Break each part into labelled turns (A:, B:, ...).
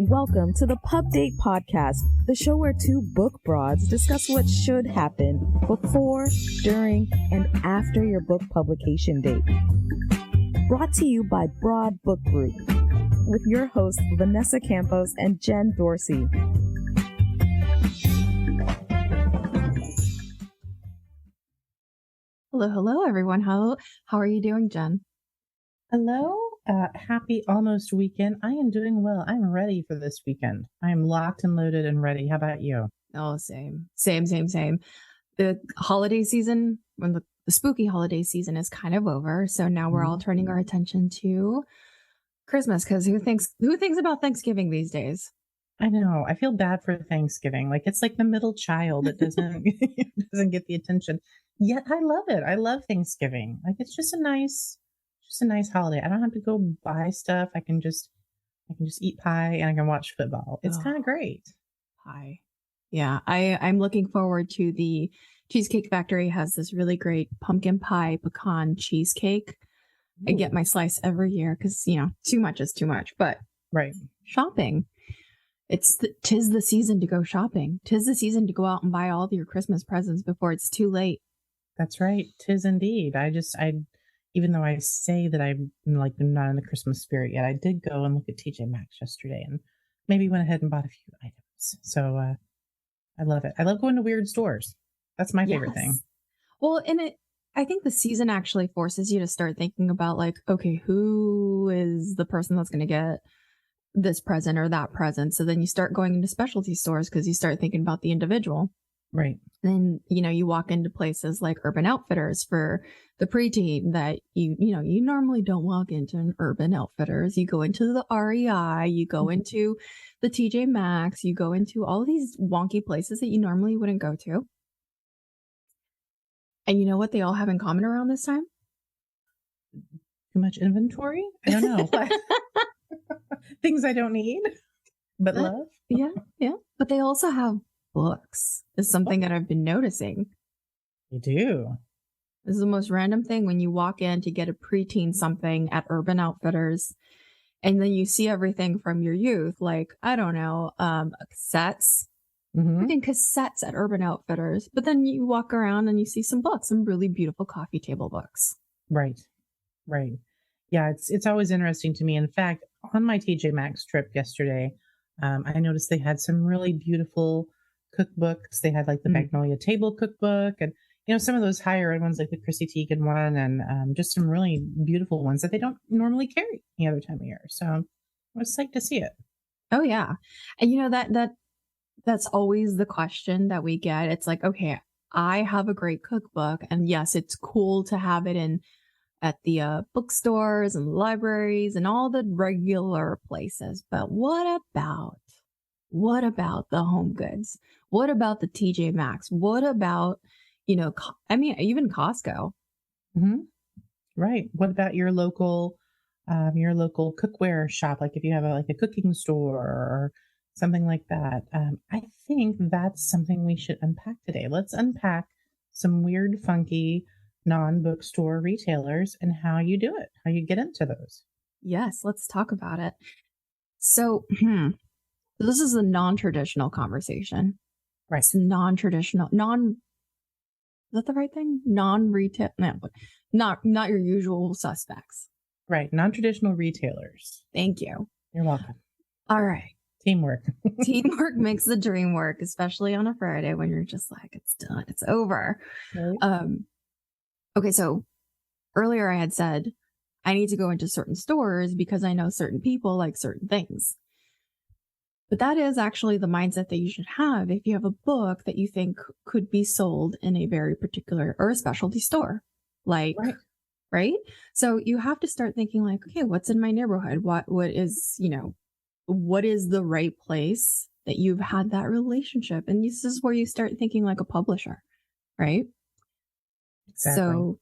A: Welcome to the Pub Date Podcast, the show where two book broads discuss what should happen before, during, and after your book publication date. Brought to you by Broad Book Group, with your hosts Vanessa Campos and Jen Dorsey.
B: Hello, everyone. How are you doing, Jen?
C: Hello. Happy almost weekend. I am doing well. I'm ready for this weekend. I am locked and loaded and ready. How about you?
B: Oh, same. The holiday season, when the spooky holiday season is kind of over, so now we're all turning our attention to Christmas, because who thinks about Thanksgiving these days?
C: I know. I feel bad for Thanksgiving. Like it's like the middle child that doesn't get the attention. Yet I love it. I love Thanksgiving. Like it's just a nice holiday. I don't have to go buy stuff. I can just eat pie and I can watch football. It's kind of great.
B: Pie. Yeah. I'm looking forward to the Cheesecake Factory has this really great pumpkin pie pecan cheesecake. Ooh. I get my slice every year because, too much is too much, but
C: right.
B: Shopping. Tis the season to go shopping. Tis the season to go out and buy all of your Christmas presents before it's too late.
C: That's right. Tis indeed. Even though I say that I'm not in the Christmas spirit yet, I did go and look at TJ Maxx yesterday and maybe went ahead and bought a few items. So I love it. I love going to weird stores. That's my favorite thing.
B: Well, I think the season actually forces you to start thinking about okay, who is the person that's going to get this present or that present? So then you start going into specialty stores because you start thinking about the individual.
C: Right.
B: Then, you walk into places like Urban Outfitters for the preteen that you normally don't walk into an Urban Outfitters. You go into the REI, you go into the TJ Maxx, you go into all these wonky places that you normally wouldn't go to. And you know what they all have in common around this time?
C: Too much inventory? I don't know. Things I don't need, but love.
B: Yeah. But they also have books is something that I've been noticing.
C: You do.
B: This is the most random thing when you walk in to get a preteen something at Urban Outfitters, and then you see everything from your youth, cassettes. Freaking cassettes at Urban Outfitters. But then you walk around and you see some books, some really beautiful coffee table books.
C: Right. Yeah, it's always interesting to me. In fact, on my TJ Maxx trip yesterday, I noticed they had some really beautiful cookbooks. They had the Magnolia Table cookbook and, some of those higher end ones like the Chrissy Teigen one and just some really beautiful ones that they don't normally carry any other time of year. So I was psyched to see it.
B: Oh, yeah. And that's always the question that we get. It's like, okay, I have a great cookbook and yes, it's cool to have it at the bookstores and libraries and all the regular places. But what about the Home Goods? What about the TJ Maxx? What about, even Costco?
C: Mm-hmm. Right. What about your local cookware shop? Like if you have a cooking store or something like that. I think that's something we should unpack today. Let's unpack some weird, funky non-bookstore retailers and how you do it, how you get into those.
B: Yes, let's talk about it. So, this is a non-traditional conversation.
C: Right.
B: It's non-traditional, is that the right thing? Non-retail, no, not your usual suspects.
C: Right. Non-traditional retailers.
B: Thank you.
C: You're welcome.
B: All right.
C: Teamwork.
B: Teamwork makes the dream work, especially on a Friday when you're just like, it's done, it's over. Right. Okay, so earlier I had said I need to go into certain stores because I know certain people like certain things. But that is actually the mindset that you should have if you have a book that you think could be sold in a very particular or a specialty store. Right? So you have to start thinking okay, what's in my neighborhood? What is the right place that you've had that relationship? And this is where you start thinking like a publisher, right?
C: Exactly.
B: So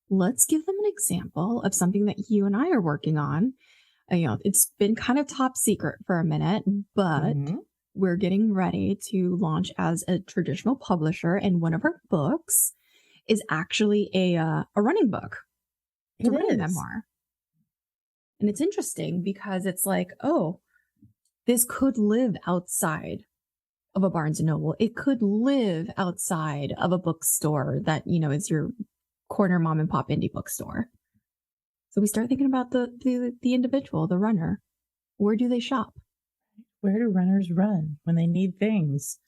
B: let's give them an example of something that you and I are working on. It's been kind of top secret for a minute, but we're getting ready to launch as a traditional publisher. And one of our books is actually a running book. It's a running memoir. And it's interesting because it's this could live outside of a Barnes and Noble. It could live outside of a bookstore that, is your corner mom and pop indie bookstore. So we start thinking about the individual, the runner. Where do they shop?
C: Where do runners run when they need things?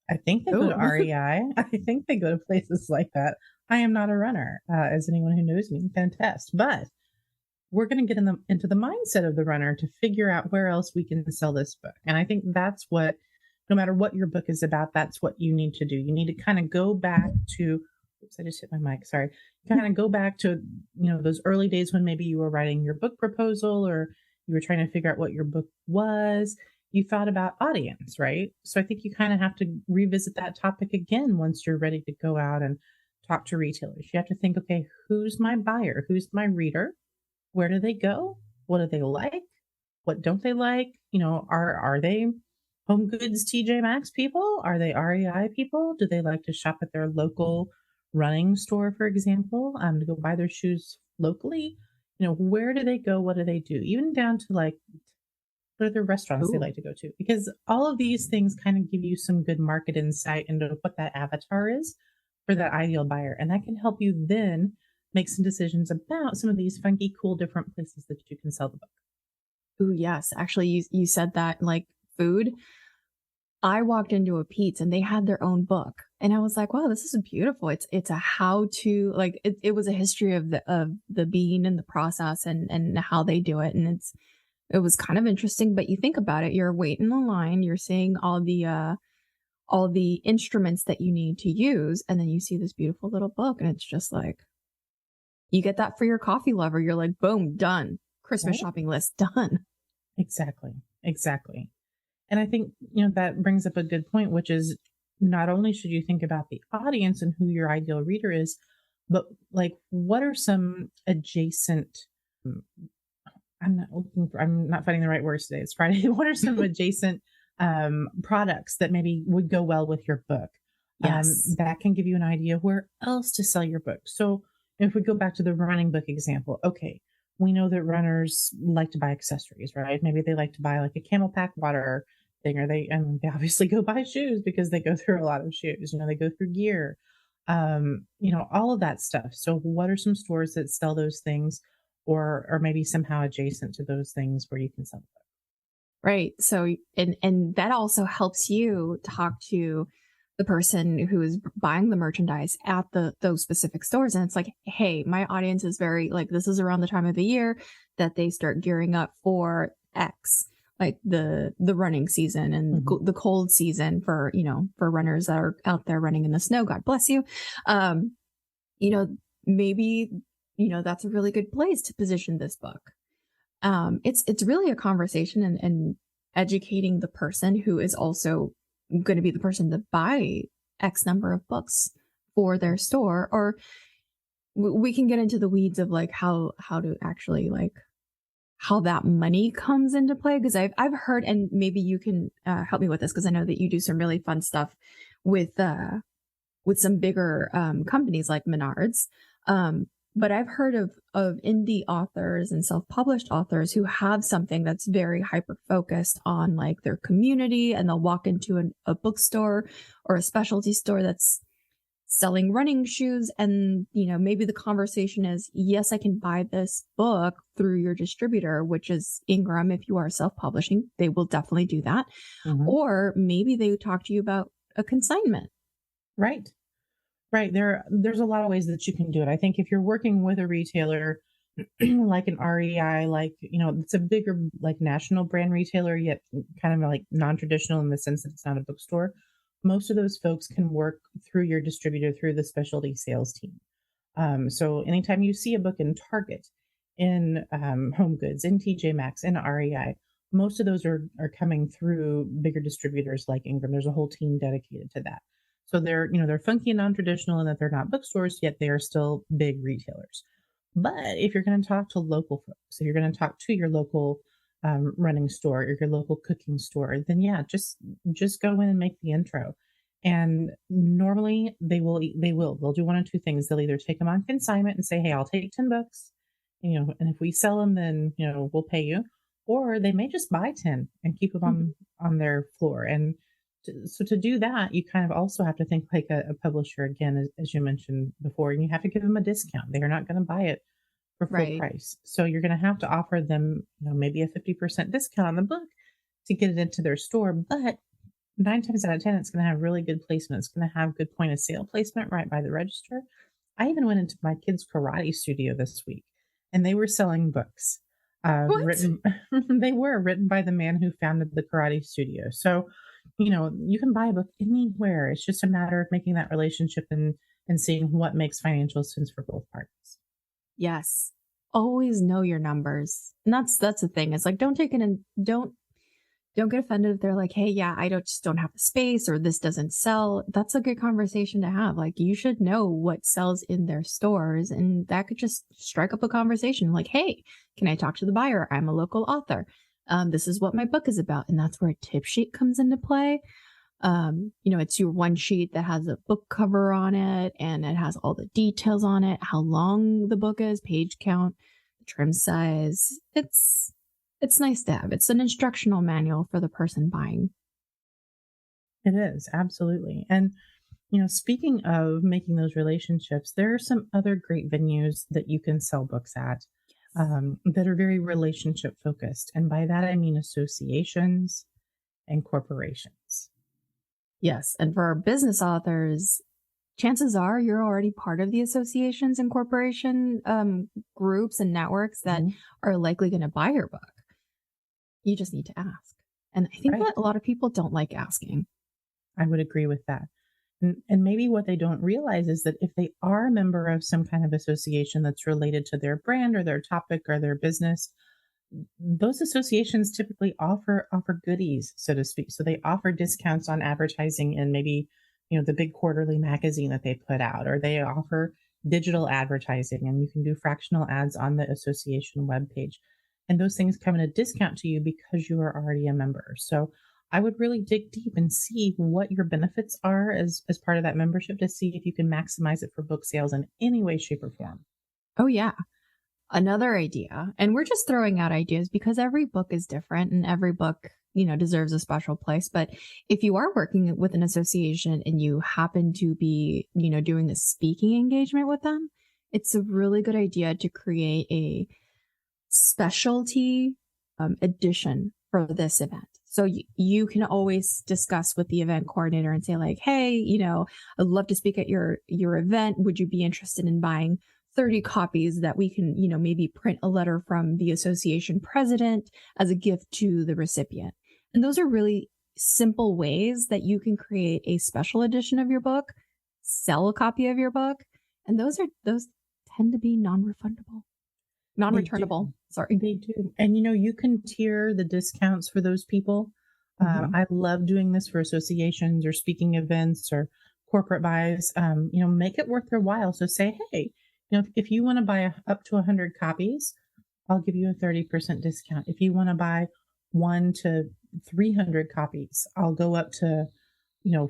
C: I think they go to REI. I think they go to places like that. I am not a runner, as anyone who knows me can attest. But we're going to get into the mindset of the runner to figure out where else we can sell this book. And I think that's what, no matter what your book is about, that's what you need to do. You need to kind of go back to, oops, I just hit my mic, sorry. Kind of go back to, those early days when maybe you were writing your book proposal or you were trying to figure out what your book was. You thought about audience, right? So I think you kind of have to revisit that topic again once you're ready to go out and talk to retailers. You have to think, okay, who's my buyer? Who's my reader? Where do they go? What do they like? What don't they like? Are they Home Goods TJ Maxx people? Are they REI people? Do they like to shop at their local running store, for example, to go buy their shoes locally? Where do they go? What do they do? Even down to what are the restaurants they like to go to? Because all of these things kind of give you some good market insight into what that avatar is for that ideal buyer. And that can help you then make some decisions about some of these funky, cool, different places that you can sell the book.
B: Oh, yes. Actually, you said that, like food. I walked into a Pete's and they had their own book. And I was like, wow, this is beautiful. It's a how to, like, it was a history of the bean and the process and how they do it. And it was kind of interesting, but you think about it, you're waiting in line, you're seeing all the instruments that you need to use. And then you see this beautiful little book and it's just like, you get that for your coffee lover. You're like, boom, done. Christmas shopping list done.
C: Exactly. And I think, that brings up a good point, which is not only should you think about the audience and who your ideal reader is, but like, what are some adjacent, I'm not finding the right words today. It's Friday. What are some adjacent products that maybe would go well with your book?
B: Yes.
C: That can give you an idea where else to sell your book. So if we go back to the running book example, okay, we know that runners like to buy accessories, right? Maybe they like to buy like a Camelback water thing, or they obviously go buy shoes because they go through a lot of shoes. They go through gear, all of that stuff. So what are some stores that sell those things, or maybe somehow adjacent to those things where you can sell them?
B: Right. So, and that also helps you talk to the person who is buying the merchandise at those specific stores. And it's like, hey, my audience is very like, this is around the time of the year that they start gearing up for X, like the running season and the cold season for runners that are out there running in the snow. God bless you. Maybe, that's a really good place to position this book. It's really a conversation and educating the person who is also going to be the person to buy X number of books for their store. Or we can get into the weeds of like how to actually like how that money comes into play. Because I've heard, and maybe you can help me with this, because I know that you do some really fun stuff with some bigger companies like Menards. But I've heard of indie authors and self-published authors who have something that's very hyper-focused on like their community, and they'll walk into a bookstore or a specialty store that's selling running shoes. And, maybe the conversation is, yes, I can buy this book through your distributor, which is Ingram. If you are self-publishing, they will definitely do that. Mm-hmm. Or maybe they talk to you about a consignment.
C: Right. There's a lot of ways that you can do it. I think if you're working with a retailer like an REI, like, it's a bigger, like national brand retailer, yet kind of like non-traditional in the sense that it's not a bookstore. Most of those folks can work through your distributor, through the specialty sales team. So anytime you see a book in Target, in Home Goods, in TJ Maxx, in REI, most of those are coming through bigger distributors like Ingram. There's a whole team dedicated to that. So they're funky and non-traditional in that they're not bookstores, yet they are still big retailers. But if you're going to talk to local folks, if you're going to talk to your local running store or your local cooking store, then just go in and make the intro. And normally they'll do one of two things. They'll either take them on consignment and say, hey, I'll take 10 books, and if we sell them, then, we'll pay you. or they may just buy 10 and keep them on their floor. And so to do that, you kind of also have to think like a publisher again, as you mentioned before, and you have to give them a discount. They are not going to buy it for full
B: Right.
C: price. So you're going to have to offer them, maybe a 50% discount on the book to get it into their store. But 9 times out of 10, it's going to have really good placement. It's going to have good point of sale placement right by the register. I even went into my kids' karate studio this week, and they were selling books.
B: What?
C: They were written by the man who founded the karate studio. So, you can buy a book anywhere. It's just a matter of making that relationship and seeing what makes financial sense for both parties.
B: Yes. Always know your numbers. And that's the thing. It's like, don't get offended if they're like, hey, yeah, I just don't have the space or this doesn't sell. That's a good conversation to have. Like, you should know what sells in their stores, and that could just strike up a conversation like, hey, can I talk to the buyer? I'm a local author. This is what my book is about. And that's where a tip sheet comes into play. It's your one sheet that has a book cover on it, and it has all the details on it, how long the book is, page count, trim size. It's nice to have. It's an instructional manual for the person buying.
C: It is, absolutely. And, speaking of making those relationships, there are some other great venues that you can sell books at that are very relationship focused. And by that, I mean associations and corporations.
B: Yes. And for our business authors, chances are you're already part of the associations and corporation groups and networks that are likely going to buy your book. You just need to ask. And I think that a lot of people don't like asking.
C: I would agree with that. And maybe what they don't realize is that if they are a member of some kind of association that's related to their brand or their topic or their business, those associations typically offer goodies, so to speak. So they offer discounts on advertising in maybe, the big quarterly magazine that they put out, or they offer digital advertising, and you can do fractional ads on the association webpage. And those things come at a discount to you because you are already a member. So I would really dig deep and see what your benefits are as part of that membership to see if you can maximize it for book sales in any way, shape, or form.
B: Oh, yeah. Another idea, and we're just throwing out ideas because every book is different and every book, deserves a special place. But if you are working with an association and you happen to be, doing a speaking engagement with them, it's a really good idea to create a specialty edition for this event. So you can always discuss with the event coordinator and say like, hey, I'd love to speak at your event. Would you be interested in buying 30 copies that we can, maybe print a letter from the association president as a gift to the recipient? And those are really simple ways that you can create a special edition of your book, sell a copy of your book. And those tend to be non-returnable. Sorry.
C: They do. And, you can tier the discounts for those people. I love doing this for associations or speaking events or corporate buys. Make it worth their while. So say, hey, if you want to buy up to 100 copies, I'll give you a 30% discount. If you want to buy 1 to 300 copies, I'll go up to,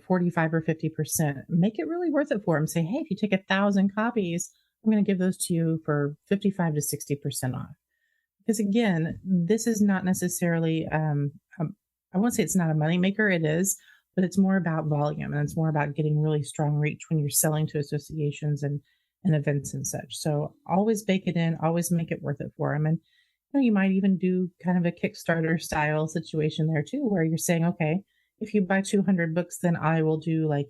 C: 45 or 50%. Make it really worth it for them. Say, hey, if you take 1,000 copies, I'm going to give those to you for 55 to 60% off. Because again, this is not necessarily, I won't say it's not a moneymaker, it is, but it's more about volume and it's more about getting really strong reach when you're selling to associations and events and such. So always bake it in, always make it worth it for them. And you might even do kind of a Kickstarter style situation there too, where you're saying, okay, if you buy 200 books, then I will do a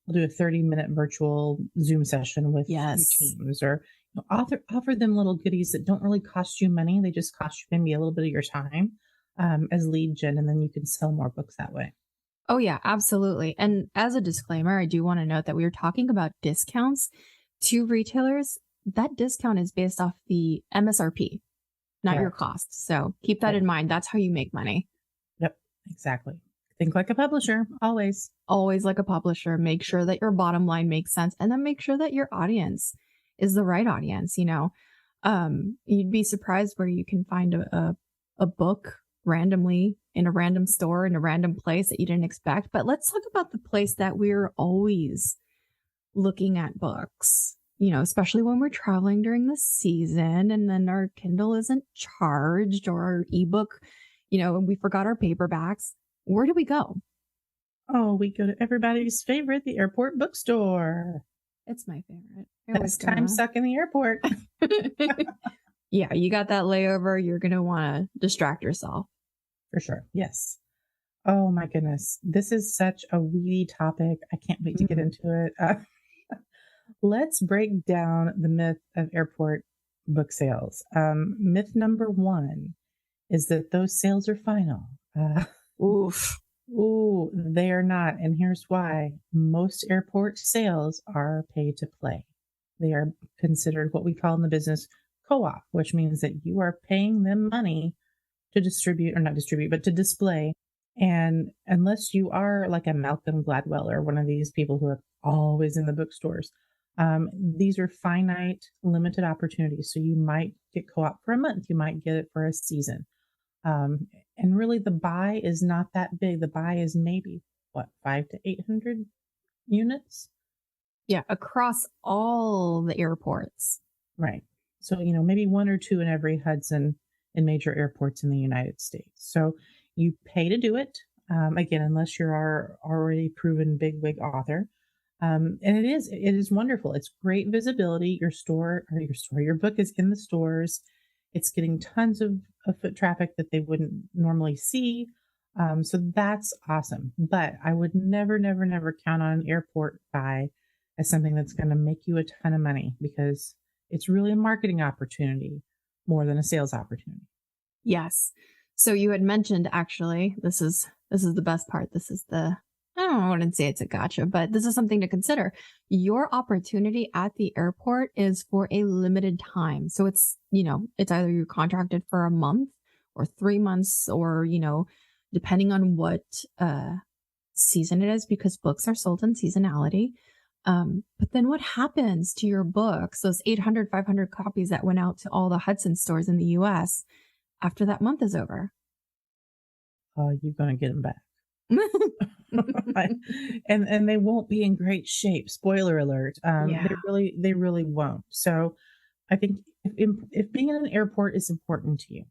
C: 30-minute virtual Zoom session with your teams, or offer them little goodies that don't really cost you money. They just cost you maybe a little bit of your time as lead gen, and then you can sell more books that way.
B: Oh, yeah, absolutely. And as a disclaimer, I do want to note that we were talking about discounts to retailers. That discount is based off the MSRP, not your cost. So keep that in mind. That's how you make money.
C: Yep, exactly. Think like a publisher, always.
B: Always like a publisher. Make sure that your bottom line makes sense, and then make sure that your audience is the right audience. You'd be surprised where you can find a book randomly in a random store in a random place that you didn't expect. But let's talk about the place that we're always looking at books. especially when we're traveling during the season and then our Kindle isn't charged or our ebook, and we forgot our paperbacks, where do we go?
C: Oh, we go to everybody's favorite, the airport bookstore.
B: It's my favorite.
C: Best time suck in the airport.
B: Yeah, you got that layover. You're going to want to distract yourself.
C: For sure. Yes. Oh my goodness. This is such a weedy topic. I can't wait to get into it. Let's break down the myth of airport book sales. Myth number 1 is that those sales are final.
B: Oof.
C: Ooh, they are not. And here's why. Most airport sales are pay to play. They are considered what we call in the business co-op, which means that you are paying them money to distribute, or not distribute, but to display. And unless you are like a Malcolm Gladwell or one of these people who are always in the bookstores, these are finite, limited opportunities. So you might get co-op for a month. You might get it for a season. And really the buy is not that big. The buy is maybe 500 to 800 units.
B: Yeah. Across all the airports.
C: Right. So, maybe 1 or 2 in every Hudson in major airports in the United States. So you pay to do it. Again, unless you're our already proven bigwig author. And it is wonderful. It's great visibility. Your book is in the stores. It's getting tons of foot traffic that they wouldn't normally see. So that's awesome. But I would never, never, never count on an airport buy as something that's going to make you a ton of money, because it's really a marketing opportunity more than a sales opportunity.
B: Yes. So you had mentioned, actually, this is the best part. This is I wouldn't say it's a gotcha, but this is something to consider. Your opportunity at the airport is for a limited time. So it's either you're contracted for a month or 3 months, or, depending on what season it is, because books are sold in seasonality. But then what happens to your books, those 800, 500 copies that went out to all the Hudson stores in the US after that month is over?
C: You're going to get them back. and they won't be in great shape. Spoiler alert. They really won't. So I think if being in an airport is important to you,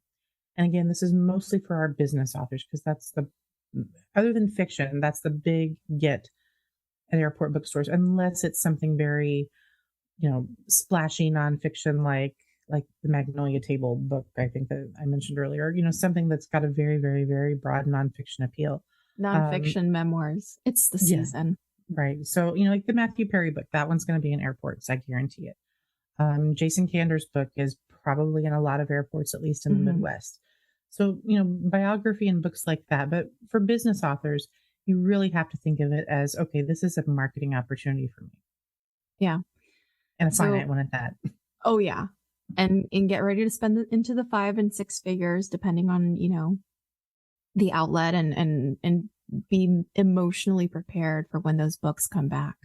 C: and again, this is mostly for our business authors, because that's other than fiction, that's the big get at airport bookstores, unless it's something very, splashy nonfiction like the Magnolia Table book, I think that I mentioned earlier, something that's got a very, very, very broad nonfiction appeal.
B: Nonfiction memoirs. It's the season.
C: Yeah, right. So, like the Matthew Perry book, that one's going to be in airports. I guarantee it. Jason Kander's book is probably in a lot of airports, at least in the Midwest. So, biography and books like that. But for business authors, you really have to think of it as, okay, this is a marketing opportunity for me.
B: Yeah.
C: And a finite one at that.
B: Oh, yeah. And get ready to spend it into the 5 and 6 figures, depending on, the outlet, and be emotionally prepared for when those books come back.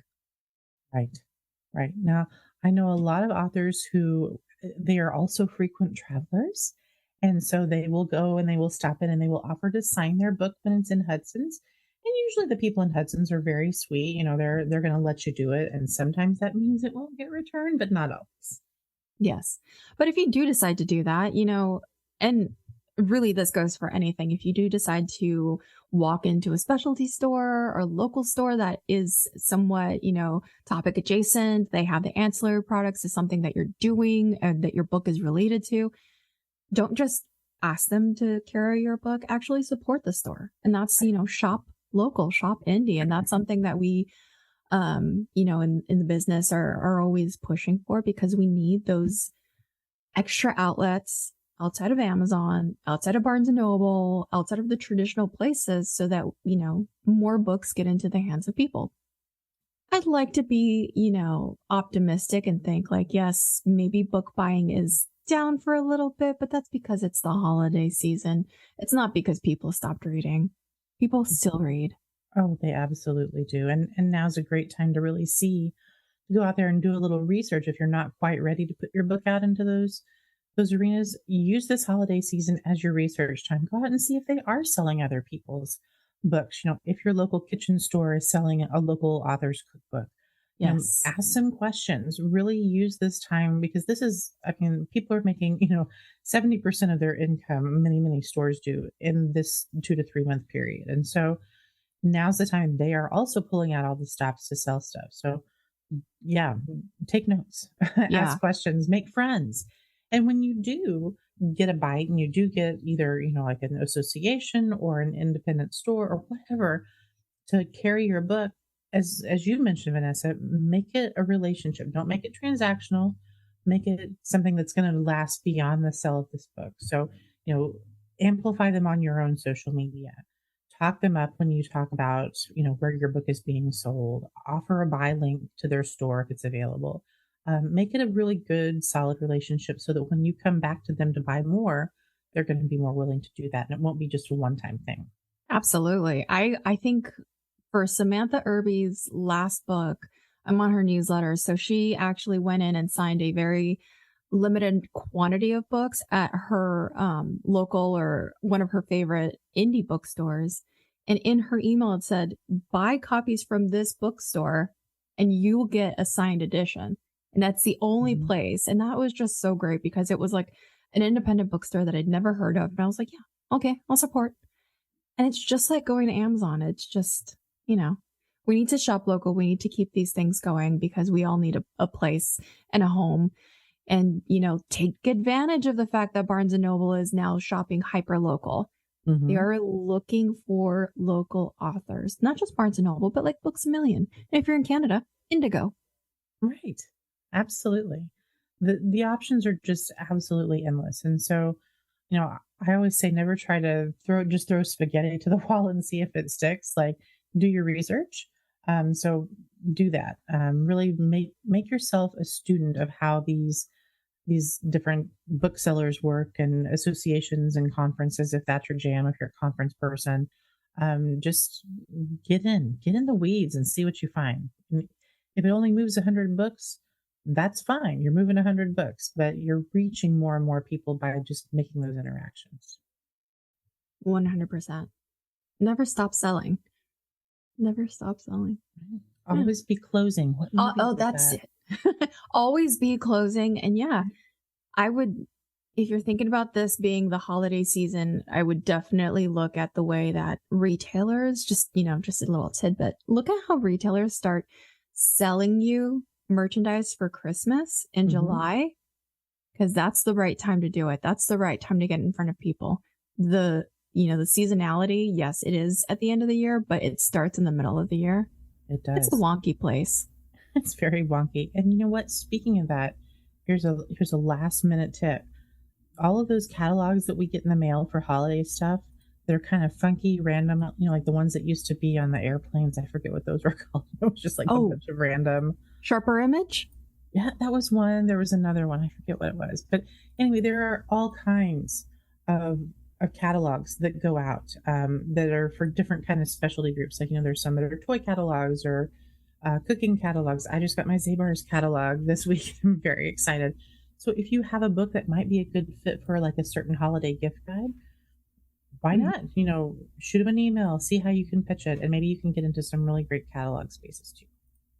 C: Right. Now, I know a lot of authors who they are also frequent travelers. And so they will go and they will stop in and they will offer to sign their book when it's in Hudson's. And usually the people in Hudson's are very sweet. They're going to let you do it. And sometimes that means it won't get returned, but not always.
B: Yes. But if you do decide to do that, and really this goes for anything. If you do decide to walk into a specialty store or local store that is somewhat, topic adjacent, they have the ancillary products, is something that you're doing and that your book is related to, don't just ask them to carry your book, actually support the store. And that's, shop local, shop indie. And that's something that we, in the business are always pushing for, because we need those extra outlets outside of Amazon, outside of Barnes and Noble, outside of the traditional places, so that, more books get into the hands of people. I'd like to be, optimistic and think like, yes, maybe book buying is down for a little bit, but that's because it's the holiday season. It's not because people stopped reading. People still read.
C: Oh, they absolutely do. And now's a great time to really go out there and do a little research. If you're not quite ready to put your book out into those arenas, use this holiday season as your research time. Go out and see if they are selling other people's books. If your local kitchen store is selling a local author's cookbook,
B: Yes.
C: Ask some questions. Really use this time, because this is, I mean, people are making, 70% of their income, many stores do, in this 2 to 3 month period. And so now's the time they are also pulling out all the stops to sell stuff. So yeah, take notes,
B: Yeah.
C: ask questions, make friends. And when you do get a bite and you do get either, like an association or an independent store or whatever to carry your book, as you mentioned, Vanessa, make it a relationship. Don't make it transactional. Make it something that's going to last beyond the sale of this book. So, amplify them on your own social media. Talk them up when you talk about, where your book is being sold. Offer a buy link to their store if it's available. Make it a really good, solid relationship so that when you come back to them to buy more, they're going to be more willing to do that. And it won't be just a one-time thing.
B: Absolutely. I think for Samantha Irby's last book, I'm on her newsletter. So she actually went in and signed a very limited quantity of books at her local or one of her favorite indie bookstores. And in her email, it said, buy copies from this bookstore and you will get a signed edition. And that's the only place. And that was just so great because it was like an independent bookstore that I'd never heard of. And I was like, yeah, okay, I'll support. And it's just like going to Amazon. It's just, we need to shop local. We need to keep these things going because we all need a place and a home. And, take advantage of the fact that Barnes & Noble is now shopping hyper local. Mm-hmm. They are looking for local authors, not just Barnes & Noble, but like Books A Million. And if you're in Canada, Indigo.
C: Right. Absolutely. The options are just absolutely endless. And so, I always say never try to throw spaghetti to the wall and see if it sticks. Like, do your research. So do that. Really make yourself a student of how these different booksellers work and associations and conferences, if that's your jam, if you're a conference person. Just get in the weeds and see what you find. And if it only moves 100 books, that's fine. You're moving 100 books, but you're reaching more and more people by just making those interactions.
B: 100%. Never stop selling. Never stop selling.
C: Always be closing.
B: That's it. Always be closing. And yeah, I would, if you're thinking about this being the holiday season, I would definitely look at the way that retailers, just a little tidbit, look at how retailers start selling you merchandise for Christmas in July, because that's the right time to do it. That's the right time to get in front of people. The seasonality, yes, it is at the end of the year, but it starts in the middle of the year.
C: It does.
B: It's a wonky place.
C: It's very wonky. And you know what? Speaking of that, here's a last minute tip. All of those catalogs that we get in the mail for holiday stuff, they're kind of funky, random, like the ones that used to be on the airplanes. I forget what those were called. It was just like a bunch of random.
B: Sharper Image?
C: Yeah, that was one. There was another one. I forget what it was. But anyway, there are all kinds of catalogs that go out that are for different kind of specialty groups. Like, there's some that are toy catalogs or cooking catalogs. I just got my Zabar's catalog this week. I'm very excited. So if you have a book that might be a good fit for like a certain holiday gift guide, why not? Shoot them an email, see how you can pitch it, and maybe you can get into some really great catalog spaces too.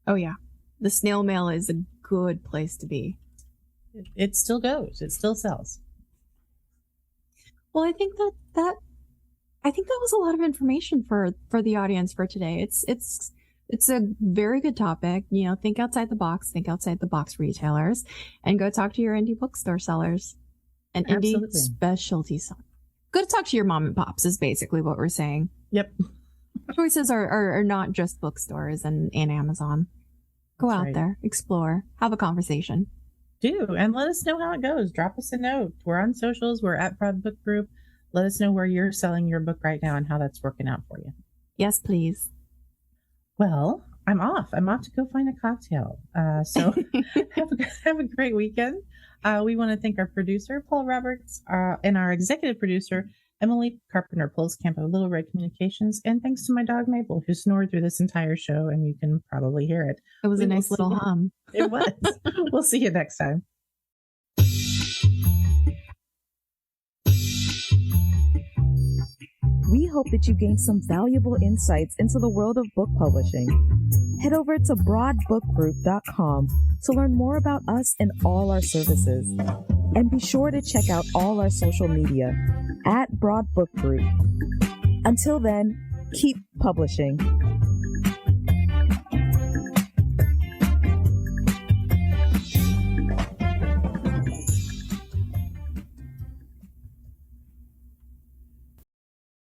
B: Oh yeah. The snail mail is a good place to be.
C: It still goes. It still sells.
B: Well, I think that was a lot of information for the audience for today. It's a very good topic. Think outside the box. Think outside the box, retailers, and go talk to your indie bookstore sellers and indie specialty sellers. Go to talk to your mom and pops is basically what we're saying.
C: Yep.
B: Choices are not just bookstores and Amazon. Go out there, explore, have a conversation.
C: Do, and let us know how it goes. Drop us a note. We're on socials. We're at Proud Book Group. Let us know where you're selling your book right now and how that's working out for you.
B: Yes, please.
C: Well, I'm off. I'm off to go find a cocktail. So have a great weekend. We want to thank our producer, Paul Roberts, and our executive producer, Emily Carpenter Pulskamp of Little Red Communications. And thanks to my dog, Mabel, who snored through this entire show, and you can probably hear it.
B: It was a nice little hum.
C: It was. We'll see you next time.
A: We hope that you gain some valuable insights into the world of book publishing. Head over to broadbookgroup.com to learn more about us and all our services. And be sure to check out all our social media at Broad Book Group. Until then, keep publishing.